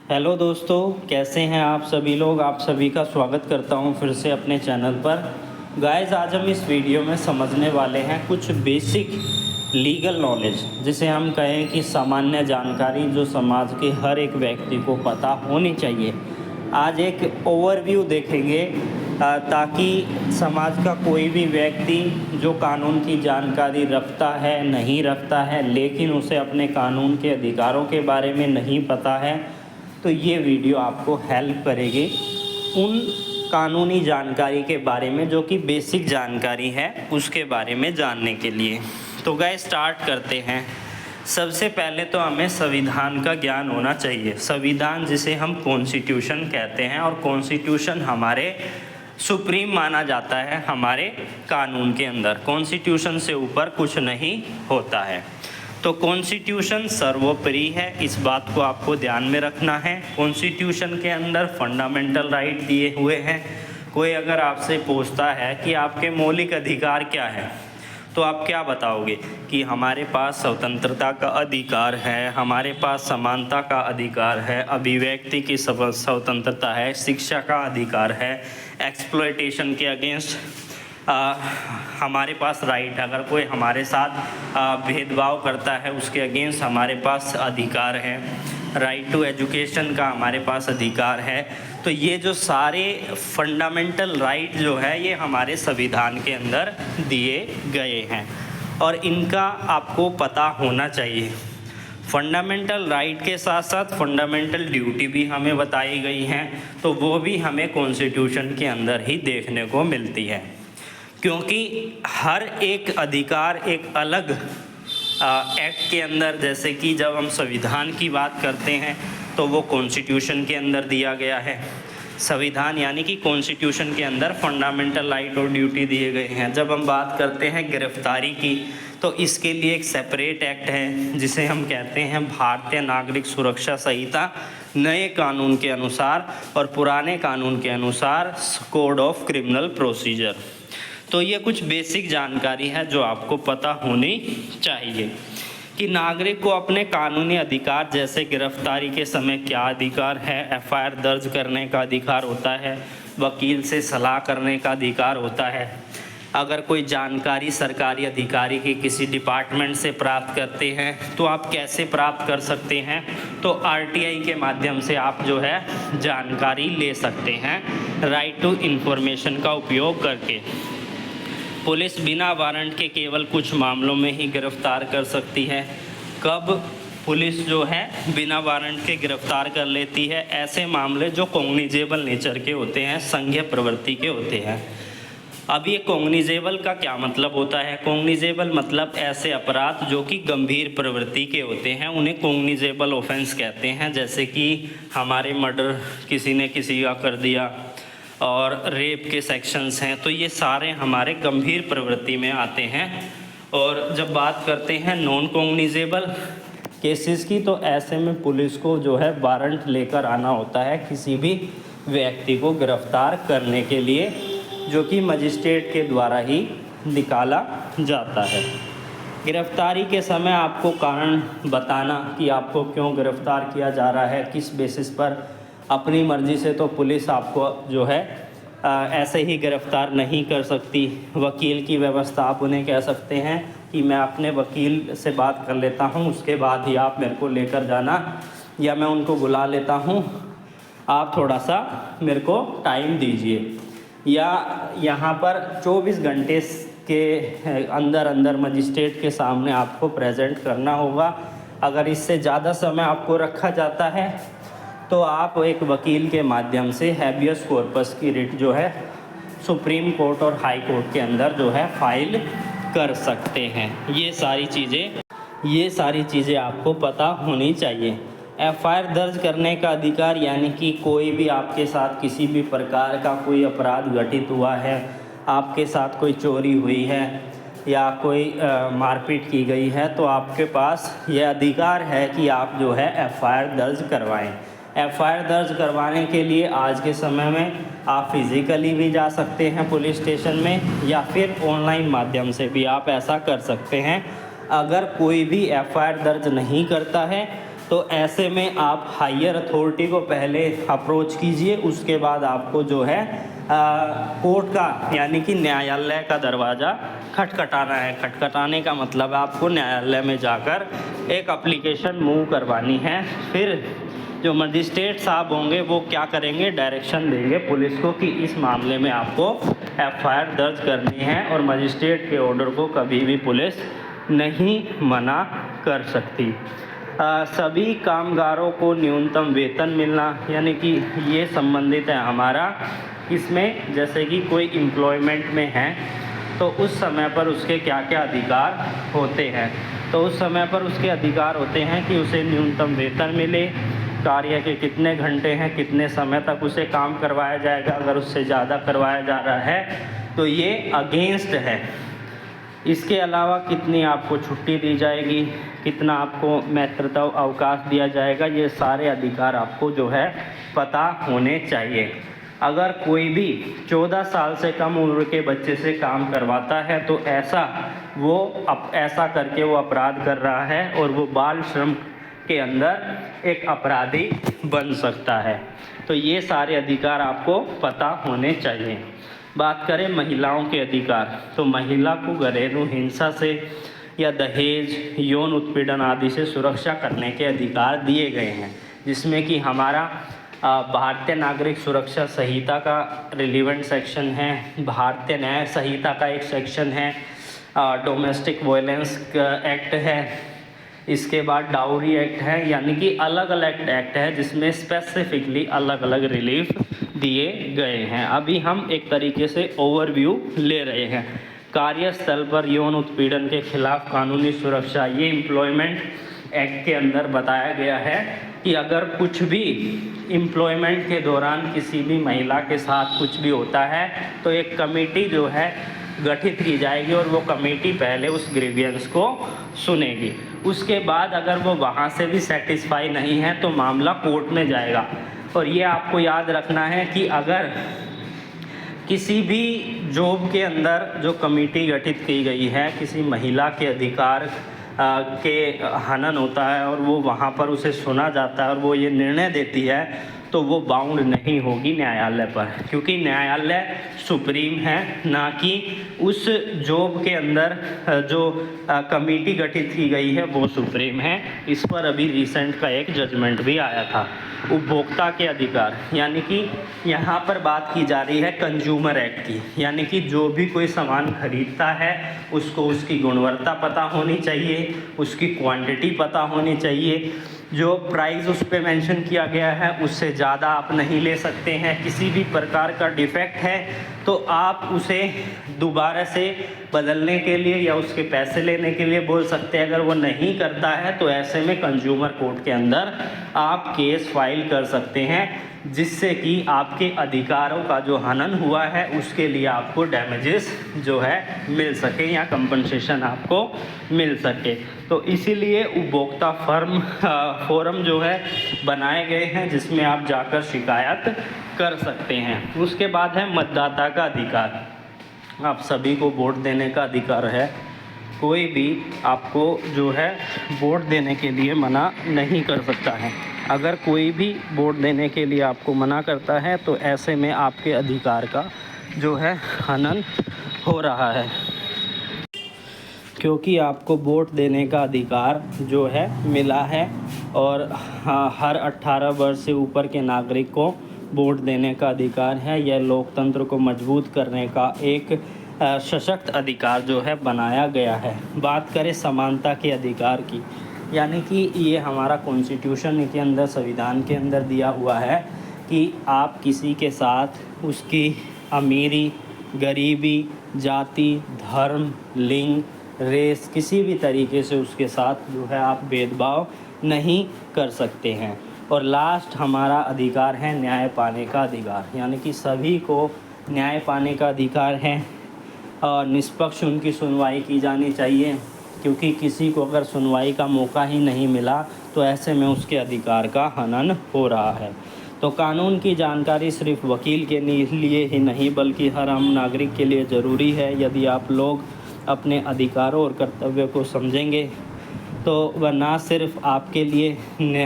Hello दोस्तों, कैसे हैं आप सभी लोग। आप सभी का स्वागत करता हूं फिर से अपने चैनल पर। गाइस, आज हम इस वीडियो में समझने वाले हैं कुछ बेसिक लीगल नॉलेज, जिसे हम कहें कि सामान्य जानकारी जो समाज के हर एक व्यक्ति को पता होनी चाहिए। आज एक ओवरव्यू देखेंगे ताकि समाज का कोई भी व्यक्ति जो कानून की जानकारी रखता है, नहीं रखता है, लेकिन उसे अपने कानून के अधिकारों के बारे में नहीं पता है, तो ये वीडियो आपको हेल्प करेगी उन कानूनी जानकारी के बारे में जो कि बेसिक जानकारी है उसके बारे में जानने के लिए। तो गाइस, स्टार्ट करते हैं। सबसे पहले तो हमें संविधान का ज्ञान होना चाहिए। संविधान जिसे हम कॉन्स्टिट्यूशन कहते हैं, और कॉन्स्टिट्यूशन हमारे सुप्रीम माना जाता है हमारे कानून के अंदर। कॉन्स्टिट्यूशन से ऊपर कुछ नहीं होता है। तो कॉन्स्टिट्यूशन सर्वोपरि है, इस बात को आपको ध्यान में रखना है। कॉन्स्टिट्यूशन के अंदर फंडामेंटल राइट दिए हुए हैं। कोई अगर आपसे पूछता है कि आपके मौलिक अधिकार क्या है, तो आप क्या बताओगे कि हमारे पास स्वतंत्रता का अधिकार है, हमारे पास समानता का अधिकार है, अभिव्यक्ति की स्वतंत्रता है, शिक्षा का अधिकार है, एक्सप्लॉयटेशन के अगेंस्ट हमारे पास राइट है। अगर कोई हमारे साथ भेदभाव करता है उसके अगेंस्ट हमारे पास अधिकार है। राइट टू एजुकेशन का हमारे पास अधिकार है। तो ये जो सारे फंडामेंटल राइट जो है ये हमारे संविधान के अंदर दिए गए हैं, और इनका आपको पता होना चाहिए। फंडामेंटल राइट के साथ साथ फंडामेंटल ड्यूटी भी हमें बताई गई हैं, तो वो भी हमें कॉन्स्टिट्यूशन के अंदर ही देखने को मिलती है। क्योंकि हर एक अधिकार एक अलग एक्ट के अंदर, जैसे कि जब हम संविधान की बात करते हैं तो वो कॉन्स्टिट्यूशन के अंदर दिया गया है। संविधान यानी कि कॉन्स्टिट्यूशन के अंदर फंडामेंटल राइट और ड्यूटी दिए गए हैं। जब हम बात करते हैं गिरफ्तारी की, तो इसके लिए एक सेपरेट एक्ट है जिसे हम कहते हैं भारतीय नागरिक सुरक्षा संहिता। नए कानून के अनुसार और पुराने कानून के अनुसार कोड ऑफ क्रिमिनल प्रोसीजर। तो ये कुछ बेसिक जानकारी है जो आपको पता होनी चाहिए कि नागरिक को अपने कानूनी अधिकार, जैसे गिरफ्तारी के समय क्या अधिकार है, एफआईआर दर्ज करने का अधिकार होता है, वकील से सलाह करने का अधिकार होता है। अगर कोई जानकारी सरकारी अधिकारी की किसी डिपार्टमेंट से प्राप्त करते हैं तो आप कैसे प्राप्त कर सकते हैं, तो आरटीआई के माध्यम से आप जो है जानकारी ले सकते हैं, राइट टू इन्फॉर्मेशन का उपयोग करके। पुलिस बिना वारंट के केवल कुछ मामलों में ही गिरफ्तार कर सकती है। कब पुलिस जो है बिना वारंट के गिरफ्तार कर लेती है? ऐसे मामले जो कॉग्निजेबल नेचर के होते हैं, संज्ञेय प्रवृत्ति के होते हैं। अब ये कॉग्निजेबल का क्या मतलब होता है? कॉग्निजेबल मतलब ऐसे अपराध जो कि गंभीर प्रवृत्ति के होते हैं, उन्हें कॉग्निजेबल ऑफेंस कहते हैं। जैसे कि हमारे मर्डर किसी ने किसी का कर दिया, और रेप के सेक्शंस हैं, तो ये सारे हमारे गंभीर प्रवृत्ति में आते हैं। और जब बात करते हैं नॉन कॉग्निजेबल केसेस की, तो ऐसे में पुलिस को जो है वारंट लेकर आना होता है किसी भी व्यक्ति को गिरफ्तार करने के लिए, जो कि मजिस्ट्रेट के द्वारा ही निकाला जाता है। गिरफ्तारी के समय आपको कारण बताना कि आपको क्यों गिरफ्तार किया जा रहा है, किस बेसिस पर। अपनी मर्ज़ी से तो पुलिस आपको जो है ऐसे ही गिरफ्तार नहीं कर सकती। वकील की व्यवस्था, आप उन्हें कह सकते हैं कि मैं अपने वकील से बात कर लेता हूं, उसके बाद ही आप मेरे को लेकर जाना, या मैं उनको बुला लेता हूं, आप थोड़ा सा मेरे को टाइम दीजिए। या यहाँ पर 24 घंटे के अंदर अंदर मजिस्ट्रेट के सामने आपको प्रेजेंट करना होगा। अगर इससे ज़्यादा समय आपको रखा जाता है तो आप एक वकील के माध्यम से हैबियस कॉर्पस की रिट जो है सुप्रीम कोर्ट और हाई कोर्ट के अंदर जो है फाइल कर सकते हैं। ये सारी चीज़ें आपको पता होनी चाहिए। एफआईआर दर्ज करने का अधिकार, यानी कि कोई भी आपके साथ किसी भी प्रकार का कोई अपराध घटित हुआ है, आपके साथ कोई चोरी हुई है या कोई मारपीट की गई है, तो आपके पास यह अधिकार है कि आप जो है एफआईआर दर्ज करवाएं। एफआईआर दर्ज करवाने के लिए आज के समय में आप फिज़िकली भी जा सकते हैं पुलिस स्टेशन में, या फिर ऑनलाइन माध्यम से भी आप ऐसा कर सकते हैं। अगर कोई भी एफआईआर दर्ज नहीं करता है तो ऐसे में आप हायर अथॉरिटी को पहले अप्रोच कीजिए, उसके बाद आपको जो है कोर्ट का यानी कि न्यायालय का दरवाज़ा खटखटाना है। खटखटाने का मतलब है आपको न्यायालय में जाकर एक एप्लीकेशन मूव करवानी है। फिर जो मजिस्ट्रेट साहब होंगे वो क्या करेंगे, डायरेक्शन देंगे पुलिस को कि इस मामले में आपको एफआईआर दर्ज करनी है, और मजिस्ट्रेट के ऑर्डर को कभी भी पुलिस नहीं मना कर सकती। सभी कामगारों को न्यूनतम वेतन मिलना, यानी कि ये संबंधित है हमारा इसमें, जैसे कि कोई एम्प्लॉयमेंट में है तो उस समय पर उसके क्या क्या अधिकार होते हैं। तो उस समय पर उसके अधिकार होते हैं कि उसे न्यूनतम वेतन मिले, कार्य के कितने घंटे हैं, कितने समय तक उसे काम करवाया जाएगा, अगर उससे ज़्यादा करवाया जा रहा है तो ये अगेंस्ट है। इसके अलावा कितनी आपको छुट्टी दी जाएगी, कितना आपको मैत्रता अवकाश दिया जाएगा, ये सारे अधिकार आपको जो है पता होने चाहिए। अगर कोई भी 14 साल से कम उम्र के बच्चे से काम करवाता है तो ऐसा करके वो अपराध कर रहा है और वो बाल श्रम के अंदर एक अपराधी बन सकता है। तो ये सारे अधिकार आपको पता होने चाहिए। बात करें महिलाओं के अधिकार, तो महिला को घरेलू हिंसा से या दहेज, यौन उत्पीड़न आदि से सुरक्षा करने के अधिकार दिए गए हैं, जिसमें कि हमारा भारतीय नागरिक सुरक्षा संहिता का रिलीवेंट सेक्शन है, भारतीय न्याय संहिता का एक सेक्शन है, डोमेस्टिक वायलेंस एक्ट है, इसके बाद डाउरी एक्ट है, यानी कि अलग अलग एक्ट है जिसमें स्पेसिफिकली अलग अलग रिलीफ दिए गए हैं। अभी हम एक तरीके से ओवरव्यू ले रहे हैं। कार्यस्थल पर यौन उत्पीड़न के खिलाफ कानूनी सुरक्षा, ये एम्प्लॉयमेंट एक्ट के अंदर बताया गया है कि अगर कुछ भी एम्प्लॉयमेंट के दौरान किसी भी महिला के साथ कुछ भी होता है तो एक कमेटी जो है गठित की जाएगी और वो कमेटी पहले उस ग्रीवियंस को सुनेगी। उसके बाद अगर वो वहाँ से भी सेटिस्फाई नहीं है तो मामला कोर्ट में जाएगा। और ये आपको याद रखना है कि अगर किसी भी जॉब के अंदर जो कमेटी गठित की गई है, किसी महिला के अधिकार के हनन होता है और वो वहाँ पर उसे सुना जाता है और वो ये निर्णय देती है, तो वो बाउंड नहीं होगी न्यायालय पर, क्योंकि न्यायालय सुप्रीम है, ना कि उस जॉब के अंदर जो कमेटी गठित की गई है वो सुप्रीम है। इस पर अभी रिसेंट का एक जजमेंट भी आया था। उपभोक्ता के अधिकार, यानी कि यहाँ पर बात की जा रही है कंज्यूमर एक्ट की, यानी कि जो भी कोई सामान खरीदता है उसको उसकी गुणवत्ता पता होनी चाहिए, उसकी क्वांटिटी पता होनी चाहिए, जो प्राइस उस पर मेंशन किया गया है उससे ज़्यादा आप नहीं ले सकते हैं। किसी भी प्रकार का डिफेक्ट है तो आप उसे दोबारा से बदलने के लिए या उसके पैसे लेने के लिए बोल सकते हैं। अगर वो नहीं करता है तो ऐसे में कंज्यूमर कोर्ट के अंदर आप केस फाइल कर सकते हैं, जिससे कि आपके अधिकारों का जो हनन हुआ है उसके लिए आपको डैमेजेस जो है मिल सके या कंपनसेशन आपको मिल सके। तो इसीलिए उपभोक्ता फोरम जो है बनाए गए हैं जिसमें आप जाकर शिकायत कर सकते हैं। उसके बाद है मतदाता का अधिकार। आप सभी को वोट देने का अधिकार है, कोई भी आपको जो है वोट देने के लिए मना नहीं कर सकता है। अगर कोई भी वोट देने के लिए आपको मना करता है तो ऐसे में आपके अधिकार का जो है हनन हो रहा है, क्योंकि आपको वोट देने का अधिकार जो है मिला है और हर 18 वर्ष से ऊपर के नागरिक को वोट देने का अधिकार है। यह लोकतंत्र को मजबूत करने का एक सशक्त अधिकार जो है बनाया गया है। बात करें समानता के अधिकार की, यानी कि ये हमारा कॉन्स्टिट्यूशन के अंदर, संविधान के अंदर दिया हुआ है कि आप किसी के साथ उसकी अमीरी, गरीबी, जाति, धर्म, लिंग, रेस, किसी भी तरीके से उसके साथ जो है आप भेदभाव नहीं कर सकते हैं। और लास्ट हमारा अधिकार है न्याय पाने का अधिकार, यानी कि सभी को न्याय पाने का अधिकार है और निष्पक्ष उनकी सुनवाई की जानी चाहिए, क्योंकि किसी को अगर सुनवाई का मौका ही नहीं मिला तो ऐसे में उसके अधिकार का हनन हो रहा है। तो कानून की जानकारी सिर्फ वकील के लिए ही नहीं बल्कि हर आम नागरिक के लिए ज़रूरी है। यदि आप लोग अपने अधिकारों और कर्तव्यों को समझेंगे तो तो वह ना सिर्फ आपके लिए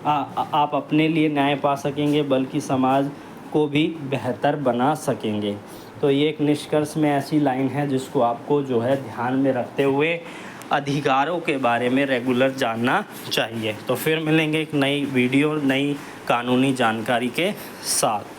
आप अपने लिए न्याय पा सकेंगे बल्कि समाज को भी बेहतर बना सकेंगे। तो ये एक निष्कर्ष में ऐसी लाइन है जिसको आपको जो है ध्यान में रखते हुए अधिकारों के बारे में रेगुलर जानना चाहिए। तो फिर मिलेंगे एक नई वीडियो नई कानूनी जानकारी के साथ।